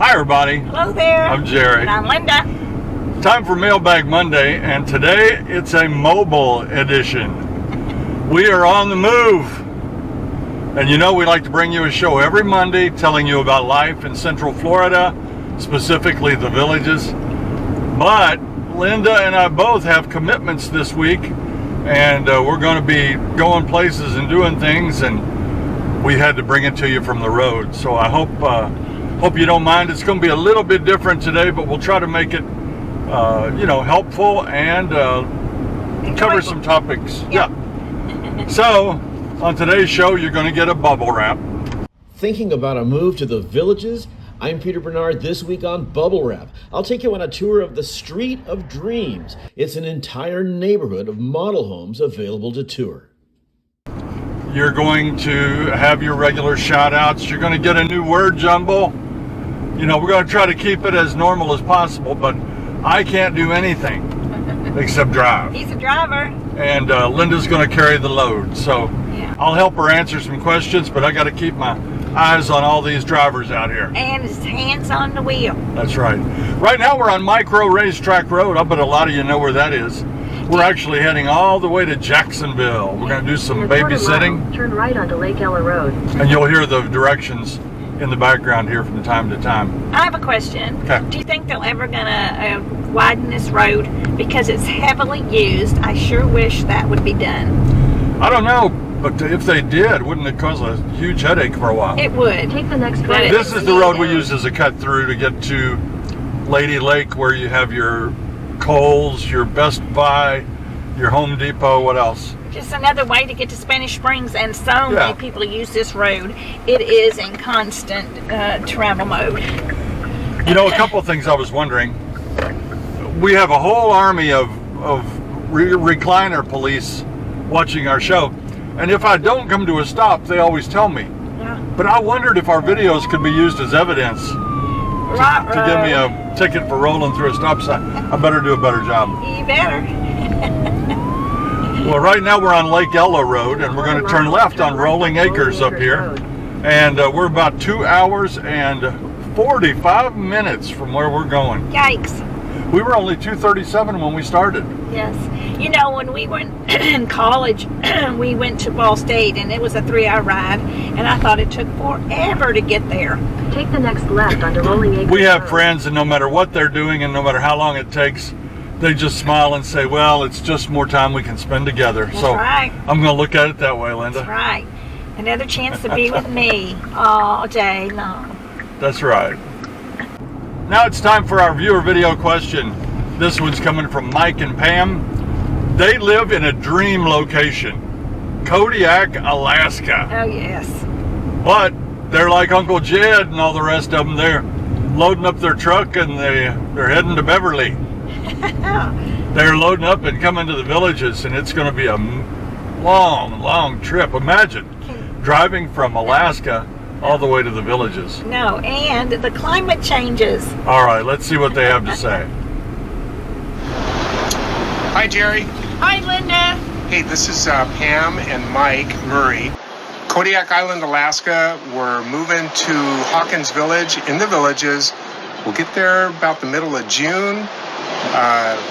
Hi everybody. Hello there. I'm Jerry. And I'm Linda. Time for Mailbag Monday, and today it's a mobile edition. We are on the move. And you know we like to bring you a show every Monday telling you about life in Central Florida, specifically the villages. But Linda and I both have commitments this week, and we're going to be going places and doing things, and we had to bring it to you from the road. So I hope you don't mind. It's going to be a little bit different today, but we'll try to make it helpful and cover some topics. Yeah. So on today's show, you're going to get a bubble wrap. Thinking about a move to the villages? I'm Peter Bernard. This week on Bubble Wrap, I'll take you on a tour of the Street of Dreams. It's an entire neighborhood of model homes available to tour. You're going to have your regular shout outs. You're going to get a new word jumble. You know, we're going to try to keep it as normal as possible, but I can't do anything except drive. He's a driver. And Linda's going to carry the load. So yeah. I'll help her answer some questions, but I got to keep my eyes on all these drivers out here. And his hands on the wheel. That's right. Right now we're on Micro Racetrack Road. I bet a lot of you know where that is. We're actually heading all the way to Jacksonville. We're going to do some babysitting. Turn right onto Lake Ella Road. And you'll hear the directions in the background here from time to time. I have a question. Okay. Do you think they're ever going to widen this road? Because it's heavily used. I sure wish that would be done. I don't know, but if they did, wouldn't it cause a huge headache for a while? It would. Take the next right. This is the road we use as a cut through to get to Lady Lake, where you have your Kohl's, your Best Buy, your Home Depot. What else? Just another way to get to Spanish Springs, and so many people use this road. It is in constant travel mode. You know, a couple of things I was wondering. We have a whole army of recliner police watching our show, and if I don't come to a stop, they always tell me. Yeah. But I wondered if our videos could be used as evidence to give me a ticket for rolling through a stop sign. I better do a better job. You better. Well, right now we're on Lake Ella Road, and we're going to turn left on Rolling Acres up here, and we're about 2 hours and 45 minutes from where we're going. Yikes. We were only 2:37 when we started. Yes. You know, when we were in college, we went to Ball State, and it was a 3-hour ride, and I thought it took forever to get there. Take the next left onto Rolling Acres. We have friends, and no matter what they're doing and no matter how long it takes, they just smile and say, well, it's just more time we can spend together. That's so right. I'm going to look at it that way, Linda. That's right. Another chance to be with me all day long. That's right. Now it's time for our viewer video question. This one's coming from Mike and Pam. They live in a dream location, Kodiak, Alaska. Oh, yes. But they're like Uncle Jed and all the rest of them. They're loading up their truck and they're heading to Beverly. They're loading up and coming to the villages, and it's going to be a long, long trip. Imagine driving from Alaska all the way to the villages. No, and the climate changes. All right, let's see what they have to say. Hi, Jerry. Hi, Linda. Hey, this is Pam and Mike Murray. Kodiak Island, Alaska. We're moving to Hawkins Village in the villages. We'll get there about the middle of June.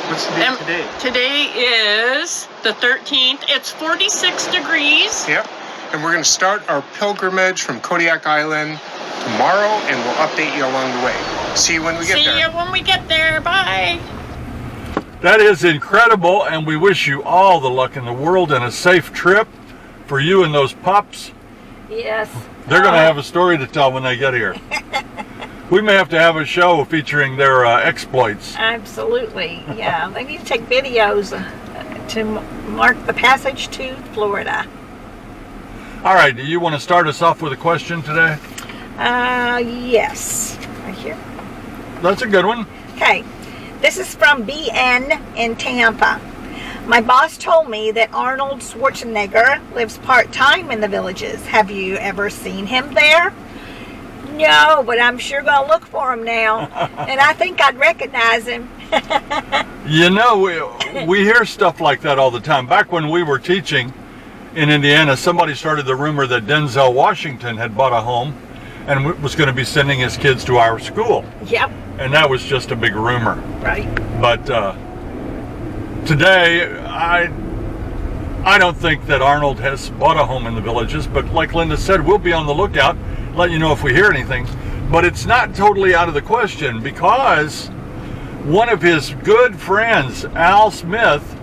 What's the date today? Today is the 13th. It's 46 degrees. Yep. And we're going to start our pilgrimage from Kodiak Island tomorrow, and we'll update you along the way. See you when we get there. See you when we get there. Bye. That is incredible, and we wish you all the luck in the world and a safe trip for you and those pups. Yes. They're going to have a story to tell when they get here. We may have to have a show featuring their exploits. Absolutely. Yeah. They need to take videos to mark the passage to Florida. All right. Do you want to start us off with a question today? Yes. Right here. That's a good one. Okay. This is from BN in Tampa. My boss told me that Arnold Schwarzenegger lives part-time in the villages. Have you ever seen him there? No, but I'm sure going to look for him now. And I think I'd recognize him. You know, we hear stuff like that all the time. Back when we were teaching in Indiana, somebody started the rumor that Denzel Washington had bought a home and was going to be sending his kids to our school. Yep. And that was just a big rumor. Right. But today, I don't think that Arnold has bought a home in the Villages, but like Linda said, we'll be on the lookout, let you know if we hear anything. But it's not totally out of the question, because one of his good friends, Al Smith,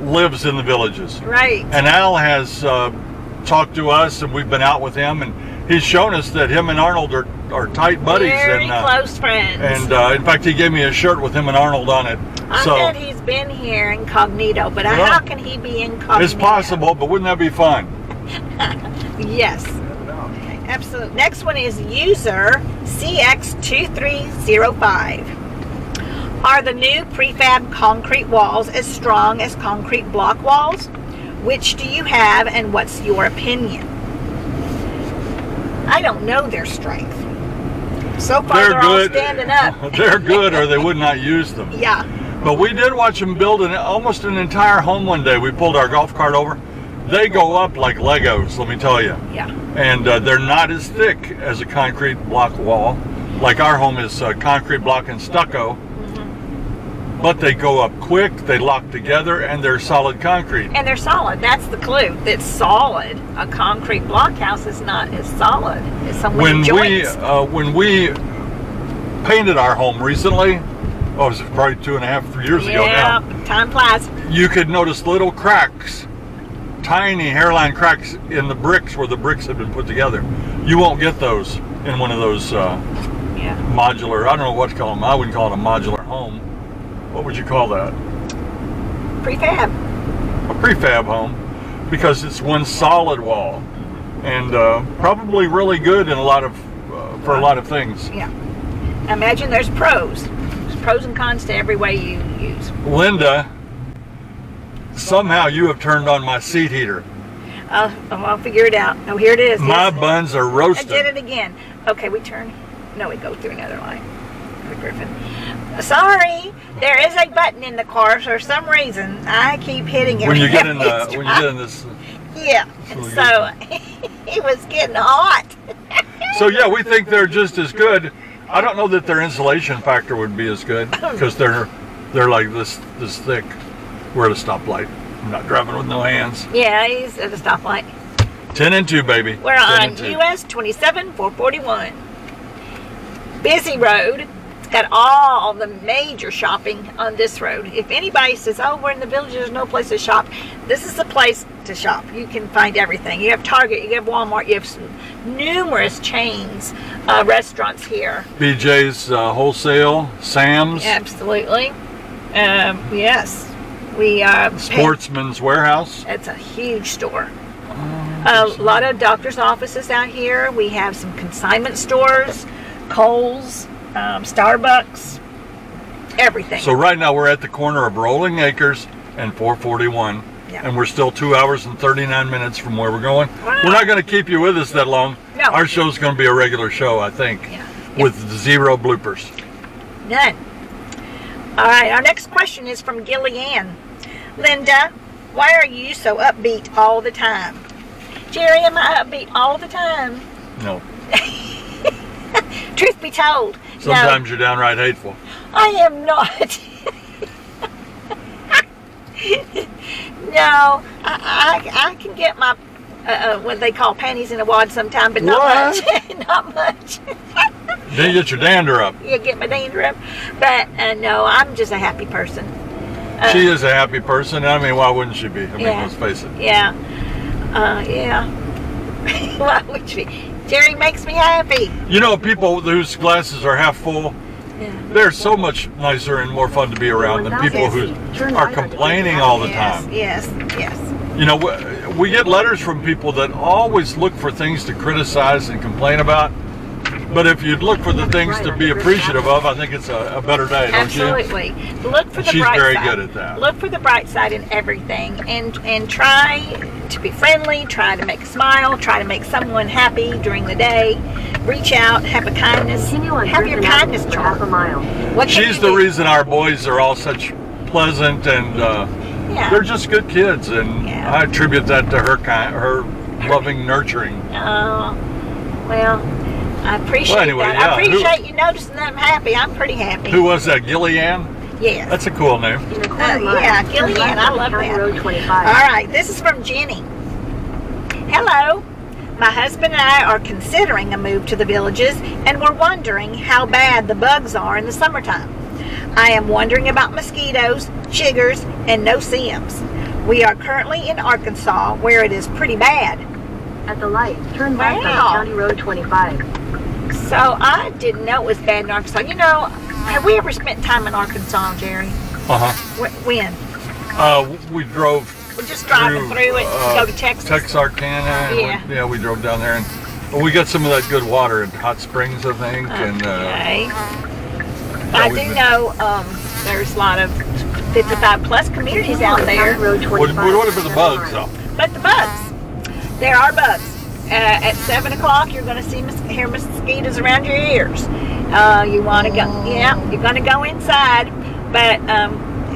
lives in the Villages. Right. And Al has talked to us, and we've been out with him, and he's shown us that him and Arnold are tight buddies. Very and close friends. And in fact, he gave me a shirt with him and Arnold on it. I So bet he's been here incognito, but Well, how can he be incognito? it's possible, but wouldn't that be fun? Yes. Okay, absolutely. Next one is user CX2305. Are the new prefab concrete walls as strong as concrete block walls? Which do you have, and what's your opinion? I don't know their strength. So far, they're all standing up. They're good, or they would not use them. Yeah. But we did watch them build almost an entire home one day. We pulled our golf cart over. They go up like Legos, let me tell you. Yeah. And they're not as thick as a concrete block wall. Like our home is concrete block and stucco. But they go up quick, they lock together, and they're solid concrete. And they're solid. That's the clue. It's solid. A concrete block house is not as solid as some with joints. When we painted our home recently, it was probably 3 years ago now. Yeah, time flies. You could notice little cracks, tiny hairline cracks in the bricks where the bricks had been put together. You won't get those in one of those modular, I don't know what to call them. I wouldn't call it a modular home. What would you call that? Prefab. A prefab home, because it's one solid wall, and probably really good in for a lot of things. Yeah. Imagine there's pros. There's pros and cons to every way you use. Linda, somehow you have turned on my seat heater. I'll figure it out. Oh, here it is. My Yes. buns are I roasted. did it again. Okay, we turn. No, we go through another line. Griffin. Sorry, there is a button in the car for some reason. I keep hitting it. When you get in this. Yeah. And so it was getting hot. So yeah, we think they're just as good. I don't know that their insulation factor would be as good, because they're like this thick. We're at a stoplight. I'm not driving with no hands. Yeah, he's at a stoplight. 10 and 2, baby. We're 10 on and 2. US 27-441. Busy road. It's got all the major shopping on this road. If anybody says, oh, we're in the village, there's no place to shop, this is the place to shop. You can find everything. You have Target, you have Walmart, you have numerous chains, restaurants here. BJ's Wholesale, Sam's, Absolutely. Yes. We Sportsman's Warehouse. It's a huge store. A lot of doctor's offices out here. We have some consignment stores, Kohl's, Starbucks, everything. So right now we're at the corner of Rolling Acres and 441, and we're still 2 hours and 39 minutes from where we're going. Wow. We're not going to keep you with us that long. No. Our show's going to be a regular show, I think, with 0 bloopers. None. All right, our next question is from Gillian. Linda, why are you so upbeat all the time? Jerry, am I upbeat all the time? No. Truth be told. Sometimes you're downright hateful. I am not. No, I can get my what they call panties in a wad sometime, but not much. Not much. Then you get your dander up. You get my dander up, but no, I'm just a happy person. She is a happy person. I mean, why wouldn't she be? I mean, let's face it. Yeah. Why would she? Jerry makes me happy. You know, people whose glasses are half full, they're so much nicer and more fun to be around than people who are complaining all the time. Yes. You know, we get letters from people that always look for things to criticize and complain about. But if you'd look for the things to be appreciative of, I think it's a better day, don't you? Absolutely. Look for the She's bright very side. good at that. Look for the bright side in everything, and try to be friendly. Try to make a smile. Try to make someone happy during the day. Reach out. Have a kindness. Continue on Have your Griffin kindness Avenue for half a charm. mile. What can She's you the do? reason our boys are all such pleasant, and they're just good kids, and I attribute that to her loving nurturing. Oh, well, I appreciate Well, anyway, that. yeah, I appreciate you noticing that I'm happy. I'm pretty happy. Who was that? Gillian? Yes. That's a cool name. In a quarter mile, Yeah, turn Gillian, left I onto love County that. Road 25. All right, this is from Jenny. Hello. My husband and I are considering a move to the Villages, and we're wondering how bad the bugs are in the summertime. I am wondering about mosquitoes, chiggers, and no-see-ums. We are currently in Arkansas, where it is pretty bad. At the light, turn left Wow. onto County Road 25. So I didn't know it was bad in Arkansas. You know, have we ever spent time in Arkansas, Jerry? When? We drove. We're just driving through it to go to Texas. Texarkana. Yeah. We drove down there, and we got some of that good water in Hot Springs, I think. And Okay. I do know there's a lot of 55 plus communities out County there. Road 25. what about the bugs, though? But the bugs, there are bugs. At 7 o'clock, you're going to hear mosquitoes around your ears. You want to go, you're going to go inside, but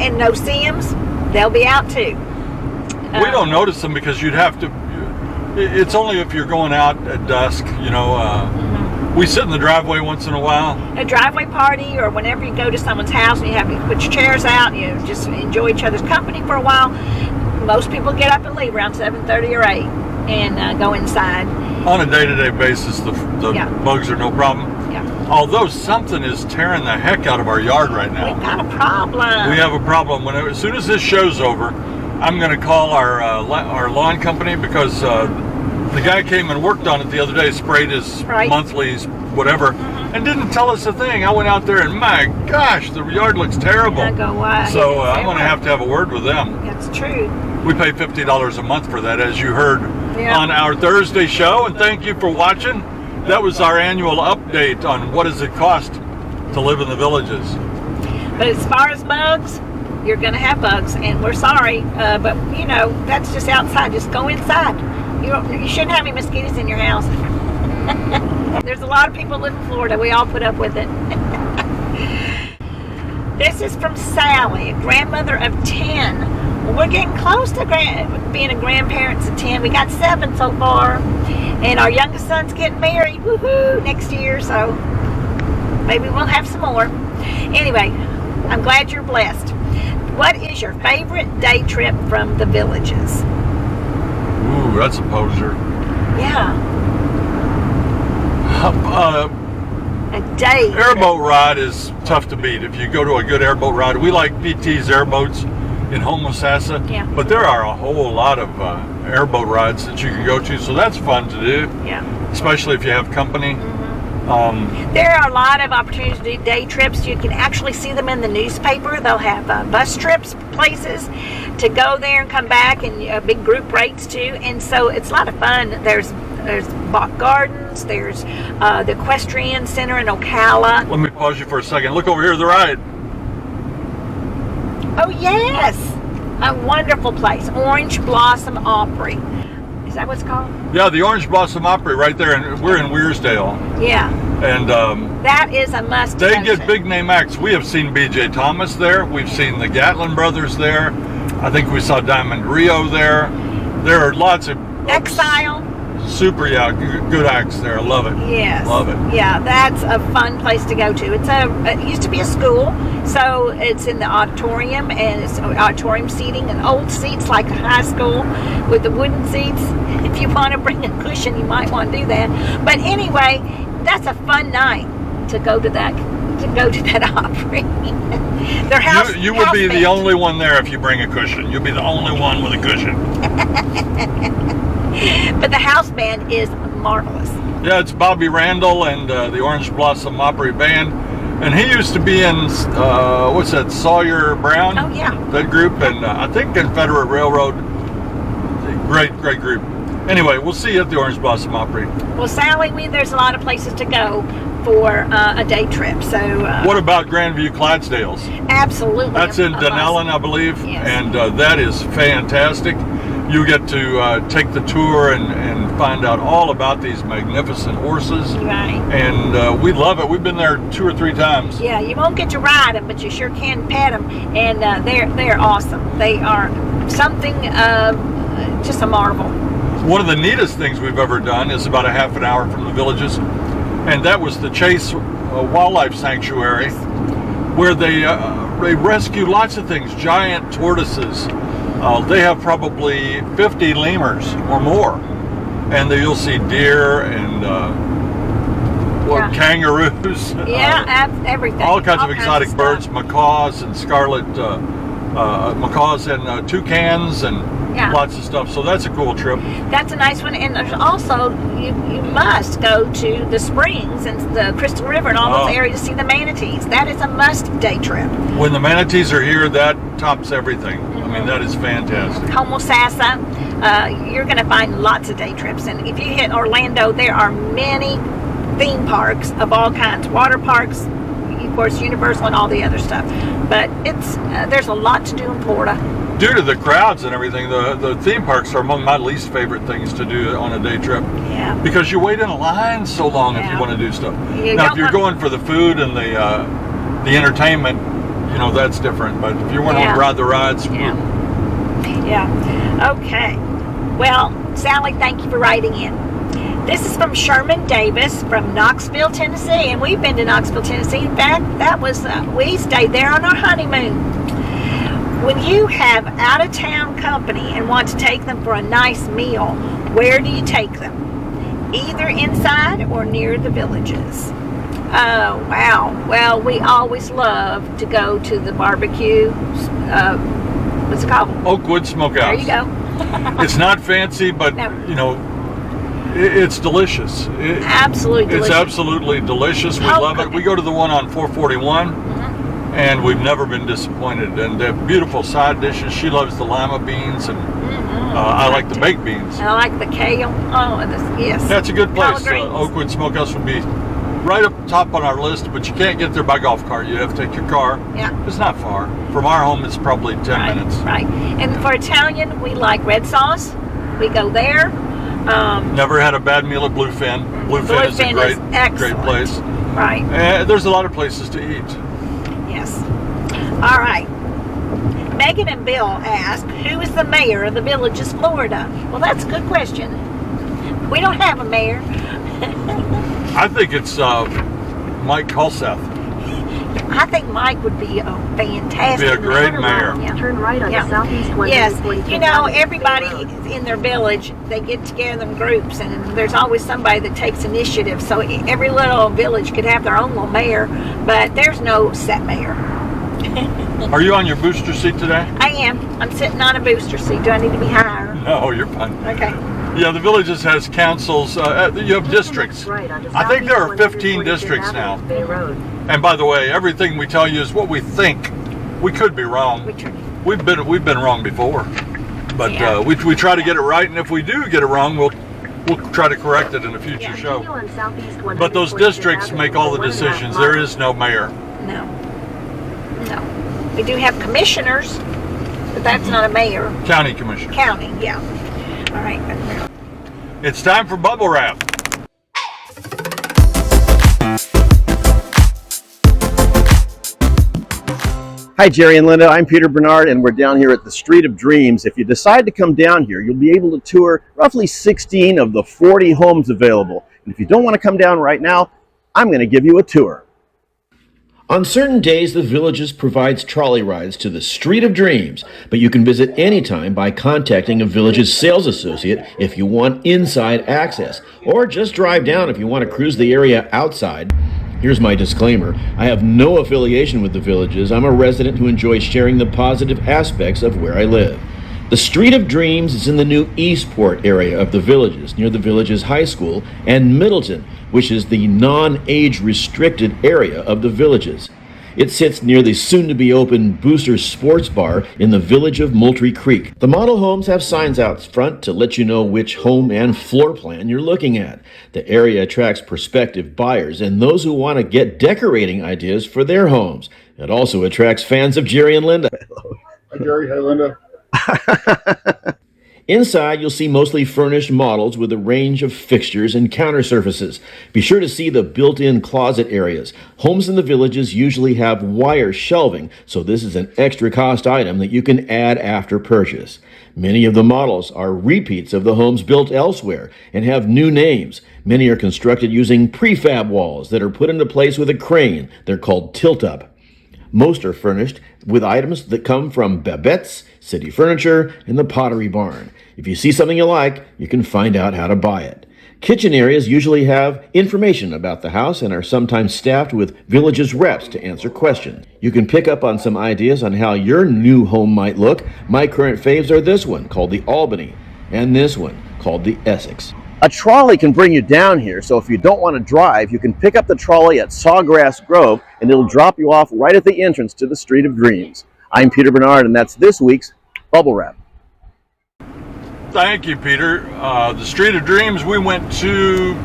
and no-see-ums, they'll be out too. We don't notice them because you'd have to. It's only if you're going out at dusk, you know. We sit in the driveway once in a while. A driveway party, or whenever you go to someone's house and you put your chairs out, you just enjoy each other's company for a while. Most people get up and leave around 7:30 or 8 and go inside. On a day-to-day basis, the bugs are no problem. Yeah. Although something is tearing the heck out of our yard right now. We've got a problem. We have a problem. As soon as this show's over, I'm going to call our lawn company because the guy came and worked on it the other day, sprayed his monthly whatever, and didn't tell us a thing. I went out there and my gosh, the yard looks terrible. I go, why? So I'm going to have a word with them. That's true. We pay $50 a month for that, as you heard on our Thursday show. And thank you for watching. That was our annual update on what does it cost to live in the Villages. But as far as bugs, you're going to have bugs, and we're sorry, but you know, that's just outside. Just go inside. You shouldn't have any mosquitoes in your house. There's a lot of people live in Florida. We all put up with it. This is from Sally, a grandmother of 10. Well, we're getting close to being a grandparents of 10. We got 7 so far, and our youngest son's getting married, woohoo, next year, so maybe we'll have some more. Anyway, I'm glad you're blessed. What is your favorite day trip from the Villages? Ooh, that's a poser. Yeah. A day Airboat ride is tough to beat. If you go to a good airboat ride, we like PT's airboats in Homosassa, but there are a whole lot of airboat rides that you can go to, so that's fun to do. Yeah. Especially if you have company. There are a lot of opportunities to do day trips. You can actually see them in the newspaper. They'll have bus trips, places to go there and come back, and big group rates too. And so it's a lot of fun. There's Bach Gardens. There's the Equestrian Center in Ocala. Let me pause you for a second. Look over here to the right. Oh yes, a wonderful place. Orange Blossom Opry. Is that what it's called? Yeah, the Orange Blossom Opry right there, and we're in Weirsdale. Yeah. And that is a must. They get big name acts. We have seen B.J. Thomas there. We've seen the Gatlin Brothers there. I think we saw Diamond Rio there. There are lots of Exile. Super, good acts there. I love it. Yes. Love it. Yeah, that's a fun place to go to. It used to be a school, so it's in the auditorium, and it's auditorium seating and old seats like a high school with the wooden seats. If you want to bring a cushion, you might want to do that. But anyway, that's a fun night to go to that Opry. Their house. You will be the only one there if you bring a cushion. You'll be the only one with a cushion. But the house band is marvelous. Yeah, it's Bobby Randall and the Orange Blossom Opry Band. And he used to be in, what's that, Sawyer Brown? Oh, yeah. That group, and I think Confederate Railroad. Great group. Anyway, we'll see you at the Orange Blossom Opry. Well, Sally, there's a lot of places to go for a day trip. So. What about Grandview Clydesdales? Absolutely. That's in Dunellen, I believe. Yes. And that is fantastic. You get to take the tour and find out all about these magnificent horses. Right. And we love it. We've been there 2 or 3 times. Yeah, you won't get to ride them, but you sure can pet them. And they're awesome. They are something just a marvel. One of the neatest things we've ever done is about a half an hour from the Villages. and that was the Chase Wildlife Sanctuary, where they rescue lots of things, giant tortoises. They have probably 50 lemurs or more, and you'll see deer and kangaroos. Everything. All kinds of exotic birds, macaws and scarlet macaws and toucans and lots of stuff. So that's a cool trip. That's a nice one. And there's also, you must go to the springs and the Crystal River and all those areas to see the manatees. That is a must day trip. When the manatees are here, that tops everything. I mean, that is fantastic. Homosassa, you're going to find lots of day trips. And if you hit Orlando, there are many theme parks of all kinds, water parks, of course, Universal and all the other stuff. But there's a lot to do in Florida. Due to the crowds and everything, the theme parks are among my least favorite things to do on a day trip. Yeah. Because you wait in a line so long if you want to do stuff. Now, if you're going for the food and the entertainment, that's different. But if you want to ride the rides, Okay. Well, Sally, thank you for writing in. This is from Sherman Davis from Knoxville, Tennessee, and we've been to Knoxville, Tennessee. In fact, that was we stayed there on our honeymoon. When you have out-of-town company and want to take them for a nice meal, where do you take them? Either inside or near the villages. Oh, wow. Well, we always love to go to the barbecue. What's it called? Oakwood Smokehouse. There you go. It's not fancy, but it's delicious. Absolutely delicious. It's absolutely delicious. We love it. We go to the one on 441, and we've never been disappointed. And they have beautiful side dishes. She loves the lima beans, and I like the baked beans. I like the kale. Oh, yes. That's a good place. Oakwood Smokehouse would be right up top on our list, but you can't get there by golf cart. You have to take your car. Yeah. It's not far. From our home, it's probably 10 minutes. Right. And for Italian, we like Red Sauce. We go there. Never had a bad meal at Bluefin. Bluefin is a great place. Right. There's a lot of places to eat. Yes. All right. Megan and Bill ask, who is the mayor of the Villages, Florida? Well, that's a good question. We don't have a mayor. I think it's Mike Hulseth. I think Mike would be a fantastic. Be a great mayor. Turn right on the southeast 145. Yes, everybody in their village, they get together in groups, and there's always somebody that takes initiative. So every little village could have their own little mayor, but there's no set mayor. Are you on your booster seat today? I am. I'm sitting on a booster seat. Do I need to be higher? No, you're fine. Okay. Yeah, the Villages has councils. You have districts. I think there are 15 districts now. And by the way, everything we tell you is what we think. We could be wrong. We've been wrong before, but we try to get it right. And if we do get it wrong, we'll try to correct it in a future show. But those districts make all the decisions. There is no mayor. No. We do have commissioners, but that's not a mayor. County commissioner. County, yeah. All right. It's time for bubble wrap. Hi, Jerry and Linda. I'm Peter Bernard, and we're down here at the Street of Dreams. If you decide to come down here, you'll be able to tour roughly 16 of the 40 homes available. And if you don't want to come down right now, I'm going to give you a tour. On certain days, the Villages provides trolley rides to the Street of Dreams, but you can visit anytime by contacting a Villages sales associate if you want inside access, or just drive down if you want to cruise the area outside. Here's my disclaimer. I have no affiliation with the Villages. I'm a resident who enjoys sharing the positive aspects of where I live. The Street of Dreams is in the new Eastport area of the Villages, near the Villages High School, and Middleton, which is the non-age restricted area of the Villages. It sits near the soon-to-be-open Booster Sports Bar in the village of Moultrie Creek. The model homes have signs out front to let you know which home and floor plan you're looking at. The area attracts prospective buyers and those who want to get decorating ideas for their homes. It also attracts fans of Jerry and Linda. Hi, Jerry. Hi, Linda. Inside, you'll see mostly furnished models with a range of fixtures and counter surfaces. Be sure to see the built-in closet areas. Homes in the Villages usually have wire shelving, so this is an extra cost item that you can add after purchase. Many of the models are repeats of the homes built elsewhere and have new names. Many are constructed using prefab walls that are put into place with a crane. They're called tilt-up. Most are furnished with items that come from Babette's, City Furniture, and the Pottery Barn. If you see something you like, you can find out how to buy it. Kitchen areas usually have information about the house and are sometimes staffed with Villages reps to answer questions. You can pick up on some ideas on how your new home might look. My current faves are this one, called the Albany, and this one, called the Essex. A trolley can bring you down here, so if you don't want to drive, you can pick up the trolley at Sawgrass Grove, and it'll drop you off right at the entrance to the Street of Dreams. I'm Peter Bernard, and that's this week's Bubble Wrap. Thank you, Peter. The Street of Dreams we went to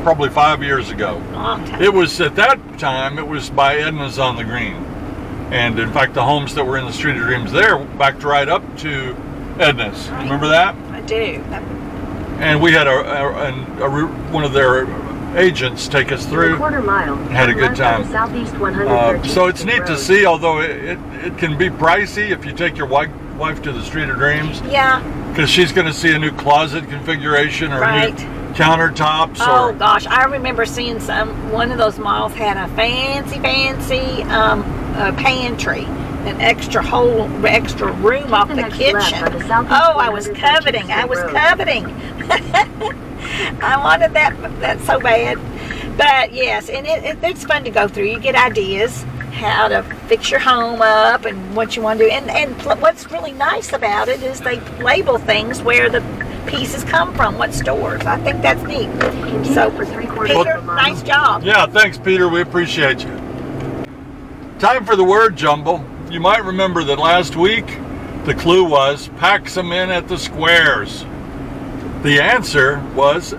probably 5 years ago. Long time. It was, at that time, it was by Edna's on the Green. And in fact, the homes that were in the Street of Dreams there backed right up to Edna's. Right. Remember that? I do. And we had one of their agents take us through. Quarter mile. Had a good time. Southeast 113th So it's neat Road. to see, although it can be pricey if you take your wife to the Street of Dreams, Yeah. because she's going to see a new closet configuration or Right. new countertops. Oh Or gosh, I remember seeing one of those malls had a fancy pantry, an extra room off the next left kitchen. onto Southeast Oh, I was 113th coveting. I wanted that so bad. But yes, and it's fun to go through. You get ideas how to fix your home up and what you want to do. And what's really nice about it is they label things where the pieces come from, what stores. I think that's neat. So, for 3/4 Peter, of a mile. nice job. yeah, thanks, Peter. We appreciate you. Time for the word jumble. You might remember that last week the clue was pack some in at the squares. The answer was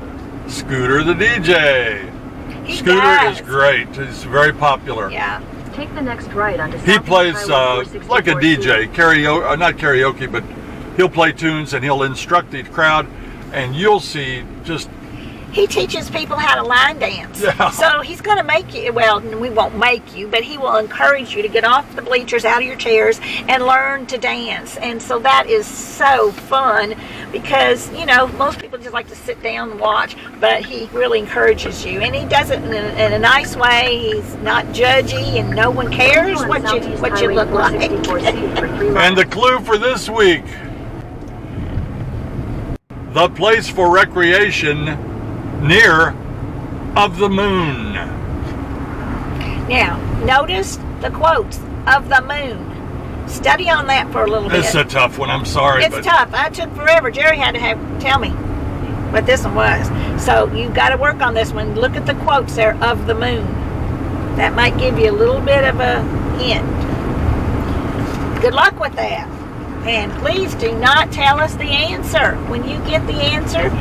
Scooter the DJ. He Scooter does. is great. He's very popular. Yeah. Take the next right onto He Southeast plays Highway like a 464C. DJ, karaoke, not karaoke, but he'll play tunes and he'll instruct the crowd, and you'll see just He teaches people how to line dance. Yeah. So he's going to make you, well, we won't make you, but he will encourage you to get off the bleachers, out of your chairs, and learn to dance. And so that is so fun because, most people just like to sit down and watch, but he really encourages you. And he does it in a nice way. He's not judgy, and no one cares what you look like. And the clue for this week, the place for recreation near of the moon. Now, notice the quotes of the moon. Study on that for a little bit. It's a tough one, I'm sorry. It's tough. I took forever. Jerry had to tell me what this one was. So you've got to work on this one. Look at the quotes there of the moon. That might give you a little bit of a hint. Good luck with that. And please do not tell us the answer. When you get the answer,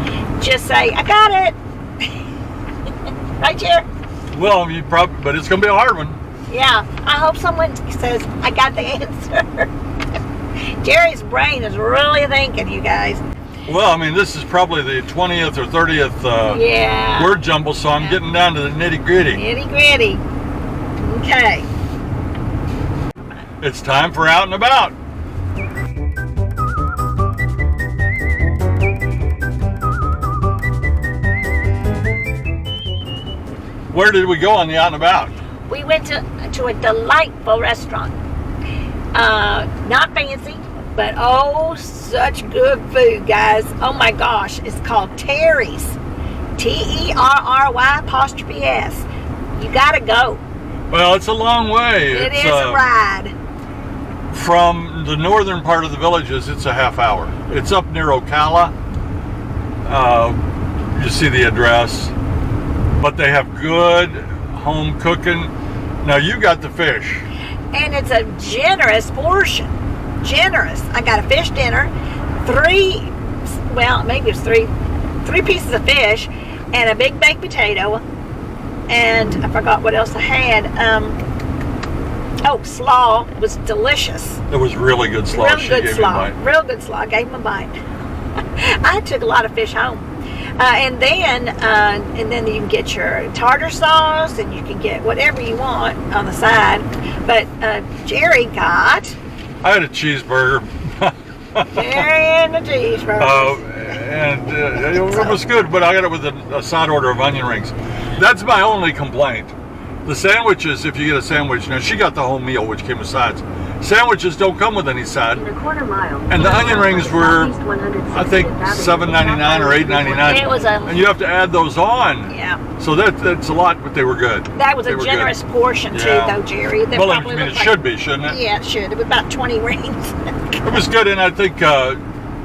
just say, I got it. Right, Jerry? Well, but it's going to be a hard one. Yeah. I hope someone says, I got the answer. Jerry's brain is really thinking, you guys. Well, this is probably the 20th or 30th word jumble, so I'm getting down to the nitty-gritty. Nitty-gritty. Okay. It's time for Out and About. Where did we go on the Out and About? We went to a delightful restaurant. Not fancy, but such good food, guys. Oh my gosh, it's called Terry's. Terry''S. You gotta go. Well, it's a long way. It is a ride. From the northern part of the Villages, it's a half hour. It's up near Ocala. You see the address. But they have good home cooking. Now you got the fish. And it's a generous portion. Generous. I got a fish dinner, three pieces of fish, and a big baked potato, and I forgot what else I had. Slaw was delicious. It was really good slaw. Real She good gave slaw. me a bite. Real good slaw. I gave him a bite. I took a lot of fish home. And then you can get your tartar sauce, and you can get whatever you want on the side. But Jerry got... I had a cheeseburger. Jerry and the cheeseburger. And it was good, but I got it with a side order of onion rings. That's my only complaint. The sandwiches, if you get a sandwich, now she got the whole meal, which came with sides. Sandwiches don't come with any side. In a quarter mile. And the onion rings were, I think, $7.99 or $8.99. It was and you have to add those on. Yeah. So that's a lot, but they were good. That was a generous portion, too, though, Jerry. That well, I probably mean, it looked should be, shouldn't it? Yeah, it should. It was about 20 rings. It was good, and I think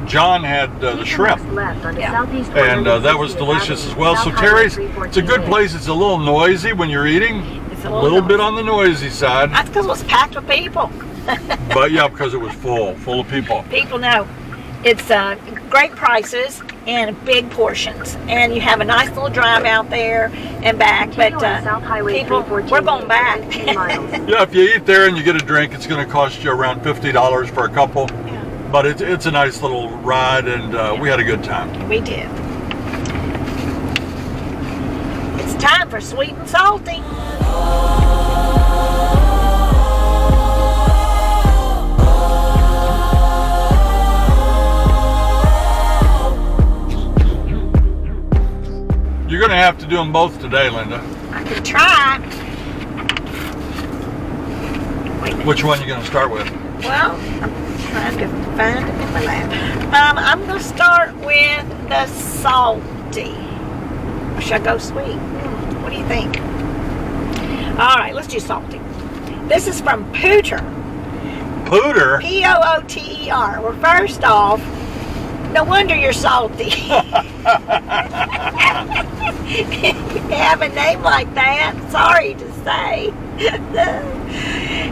John had the shrimp. And that was delicious as well. So Terry's, it's a good place. It's a little noisy when you're eating. It's a little bit on the noisy side. That's because it was packed with people. But yeah, because it was full of people. People know. It's great prices and big portions. And you have a nice little drive out there and back. But people, we're going back. Yeah, if you eat there and you get a drink, it's going to cost you around $50 for a couple. Yeah. But it's a nice little ride, and we had a good time. We did. It's time for sweet and salty. You're going to have to do them both today, Linda. I can try. Which one are you going to start with? Well, I'm trying to find it in my lap. I'm going to start with the salty. Or should I go sweet? What do you think? All right, let's do salty. This is from Pooter. Pooter? P-O-O-T-E-R. Well, first off, no wonder you're salty. You have a name like that. Sorry to say.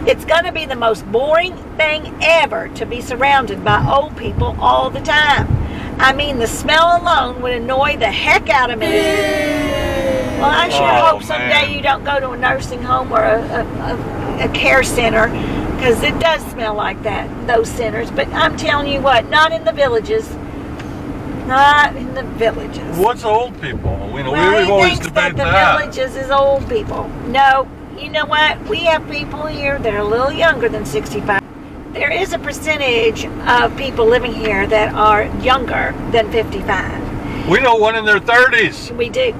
It's going to be the most boring thing ever to be surrounded by old people all the time. I mean, the smell alone would annoy the heck out of me. Well, I sure hope someday you don't go to a nursing home or a care center, because it does smell like that, those centers. But I'm telling you what, not in the villages. Not in the villages. What's old people? We've Well, always he thinks debated that the villages is old people. No, you know what? We have people here that are a little younger than 65. There is a percentage of people living here that are younger than 55. We know one in their 30s. We do.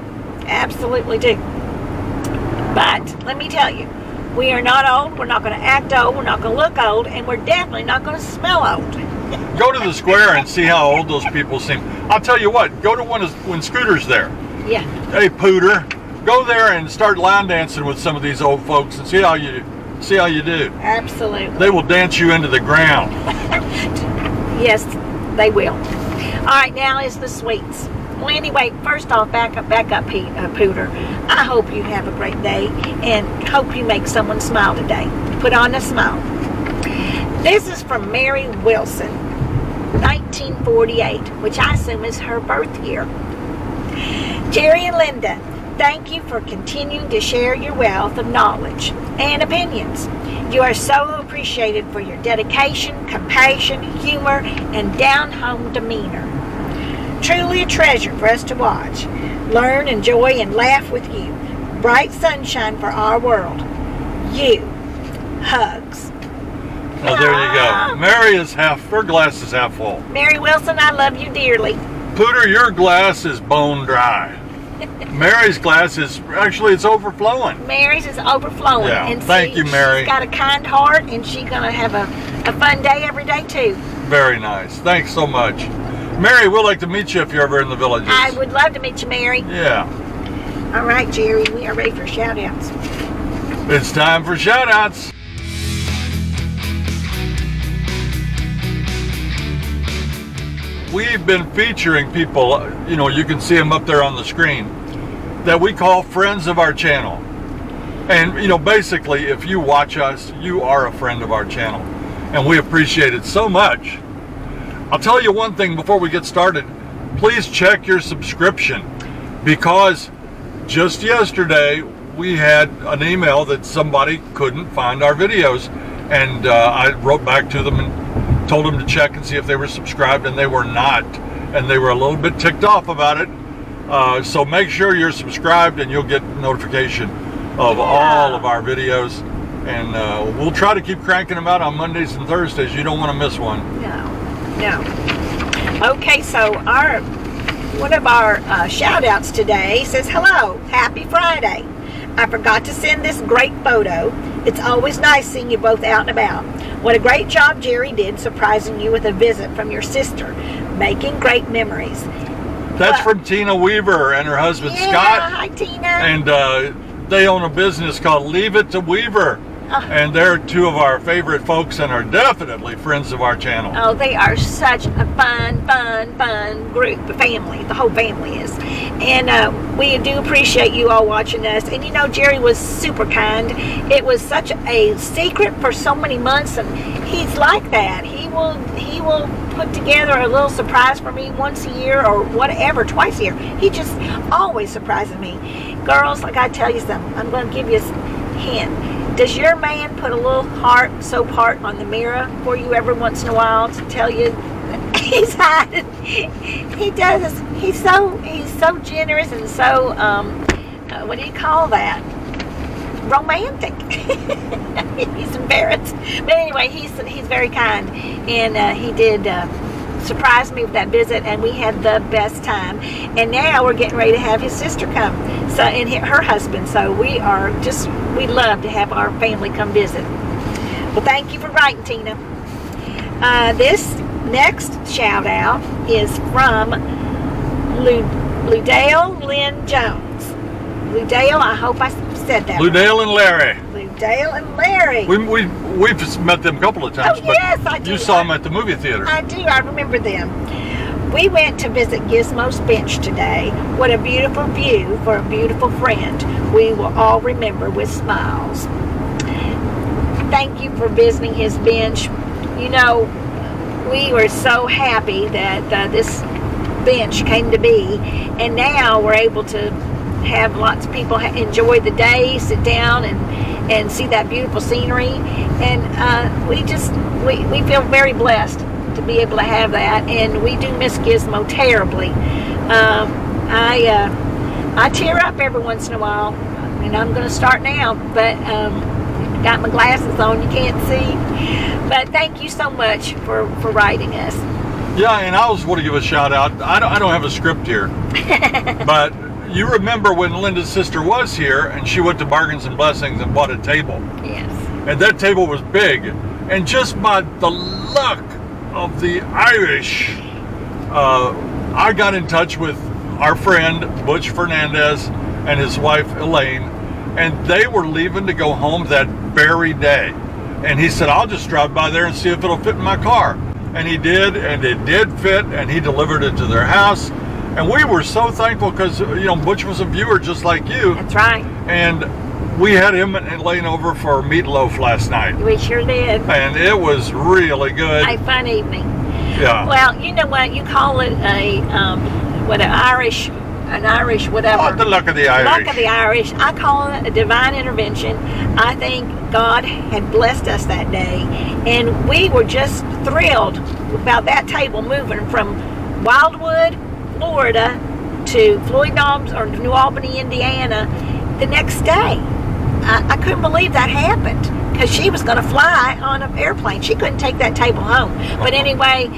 Absolutely do. But let me tell you, we are not old. We're not going to act old. We're not going to look old. And we're definitely not going to smell old. Go to the square and see how old those people seem. I'll tell you what, go to one when Scooter's there. Yeah. Hey, Pooter, go there and start line dancing with some of these old folks and see how you do. Absolutely. They will dance you into the ground. Yes, they will. All right, now is the sweets. Well, anyway, first off, back up, Pooter. I hope you have a great day and hope you make someone smile today. Put on a smile. This is from Mary Wilson, 1948, which I assume is her birth year. Jerry and Linda, thank you for continuing to share your wealth of knowledge and opinions. You are so appreciated for your dedication, compassion, humor, and down-home demeanor. Truly a treasure for us to watch, learn, enjoy, and laugh with you. Bright sunshine for our world. You. Hugs. Well, there you go. Mary her glass is half full. Mary Wilson, I love you dearly. Pooter, your glass is bone dry. Mary's glass is, actually, it's overflowing. Mary's is overflowing. Yeah, and thank you, Mary. She's got a kind heart, and she's going to have a fun day every day, too. Very nice. Thanks so much. Mary, we'd like to meet you if you're ever in the villages. I would love to meet you, Mary. Yeah. All right, Jerry, we are ready for shout-outs. It's time for shout-outs. We've been featuring people, you can see them up there on the screen, that we call friends of our channel. And, basically, if you watch us, you are a friend of our channel. And we appreciate it so much. I'll tell you one thing before we get started. Please check your subscription, because just yesterday we had an email that somebody couldn't find our videos. And I wrote back to them and told them to check and see if they were subscribed, and they were not. and they were a little bit ticked off about it. So make sure you're subscribed and you'll get notification of all of our videos. And we'll try to keep cranking them out on Mondays and Thursdays. You don't want to miss one. No. Okay, so one of our shout outs today says, hello, happy Friday. I forgot to send this great photo. It's always nice seeing you both out and about. What a great job Jerry did surprising you with a visit from your sister. Making great memories. That's from Tina Weaver and her husband Scott. Hi, Tina. And they own a business called Leave It to Weaver. And they're two of our favorite folks and are definitely friends of our channel. Oh, they are such a fun group, family. The whole family is. And we do appreciate you all watching us. And you know, Jerry was super kind. It was such a secret for so many months, and he's like that. He will put together a little surprise for me once a year or whatever, twice a year. He just always surprises me. Girls, I gotta tell you something. I'm gonna give you a hint. Does your man put a little soap heart on the mirror for you every once in a while to tell you he's hiding? He does. He's so generous and so what do you call that? Romantic. He's embarrassed, but anyway, he's very kind, and he did surprised me with that visit, and we had the best time. And now we're getting ready to have his sister come, so, and her husband. So we love to have our family come visit. Well, thank you for writing, Tina. This next shout out is from Ludale Lynn Jones. Ludale, I hope I said that. Ludale and Larry. Ludale and Larry. We've met them a couple of times. Oh, yes, I do. You saw them at the movie theater. I do. I remember them. We went to visit Gizmo's bench today. What a beautiful view for a beautiful friend. We will all remember with smiles. Thank you for visiting his bench. You know, we were so happy that this bench came to be, and now we're able to have lots of people enjoy the day, sit down and see that beautiful scenery, and we feel very blessed to be able to have that, and we do miss Gizmo terribly. I tear up every once in a while, and I'm going to start now, but got my glasses on, you can't see. But thank you so much for writing us. Yeah, and I also want to give a shout out. I don't have a script here, but you remember when Linda's sister was here and she went to Bargains and Blessings and bought a table. Yes. And that table was big. And just by the luck of the Irish, I got in touch with our friend Butch Fernandez and his wife Elaine, and they were leaving to go home that very day. And he said, I'll just drive by there and see if it'll fit in my car. And he did, and it did fit, and he delivered it to their house. And we were so thankful because, you know, Butch was a viewer just like you. That's right. And we had him and Elaine over for meatloaf last night. We sure did. And it was really good. A fun evening. Yeah. Well, you know what? You call it an Irish whatever. Oh, the luck of the Irish. Luck of the Irish. I call it a divine intervention. I think God had blessed us that day. And we were just thrilled about that table moving from Wildwood, Florida to Floyd Knobs or New Albany, Indiana the next day. I couldn't believe that happened because she was going to fly on an airplane. She couldn't take that table home. But anyway,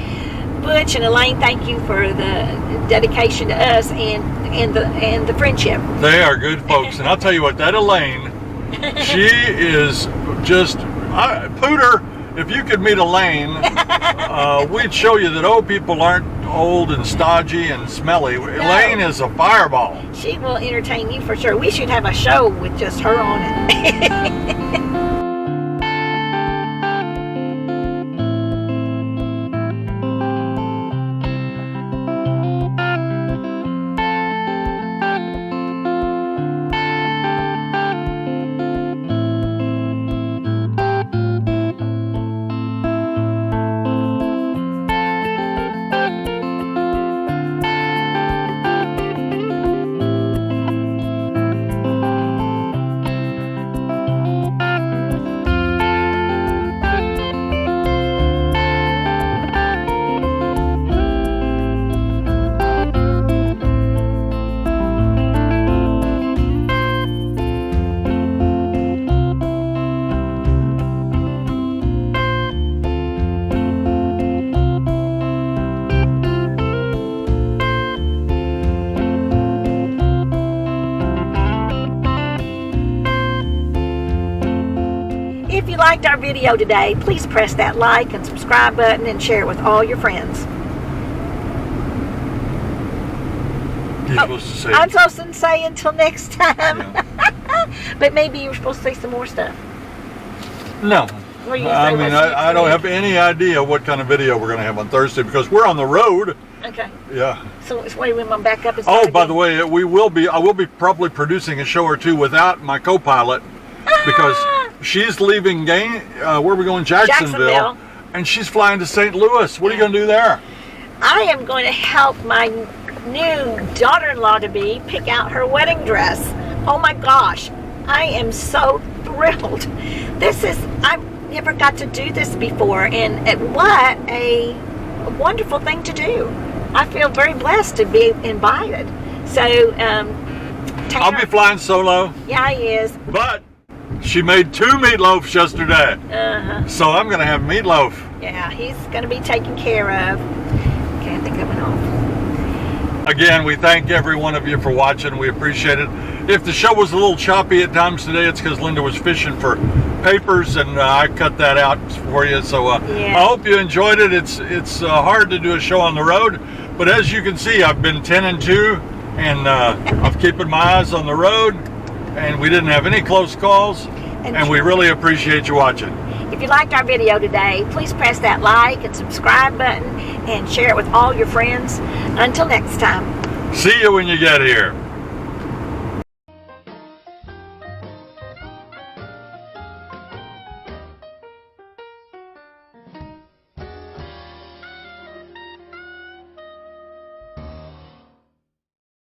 Butch and Elaine, thank you for the dedication to us and the friendship. They are good folks. And I'll tell you what, that Elaine, she is just, Pooter, if you could meet Elaine, we'd show you that old people aren't old and stodgy and smelly. No. Elaine is a fireball. She will entertain you for sure. We should have a show with just her on it. liked our video today, please press that like and subscribe button and share it with all your friends. You're supposed to say. I'm supposed to say until next time. Yeah. But maybe you're supposed to say some more stuff. No. What are you gonna I say mean, about I don't have any idea what kind of video we're going to have on Thursday because we're on the road. Okay. Yeah. So wait, when I'm back up. It's Oh, gotta by be- the way, I will be probably producing a show or two without my co-pilot because she's leaving where are we going? Jacksonville. And she's flying to St. Louis. What are you going to do there? I am going to help my new daughter-in-law to be pick out her wedding dress. Oh my gosh, I am so thrilled. I've never got to do this before, and what a wonderful thing to do. I feel very blessed to be invited. So, Tanner, I'll be flying solo, yeah, he is. but she made 2 meatloafs yesterday. So I'm going to have meatloaf. Yeah, he's going to be taken care of. Okay, I think I went off. Again, we thank every one of you for watching. We appreciate it. If the show was a little choppy at times today, it's because Linda was fishing for papers, and I cut that out for you. So Yeah. I hope you enjoyed it. It's hard to do a show on the road, but as you can see, I've been 10 and 2, and I'm keeping my eyes on the road, and we didn't have any close calls, and we really appreciate you watching. If you liked our video today, please press that like and subscribe button and share it with all your friends. Until next time. See you when you get here.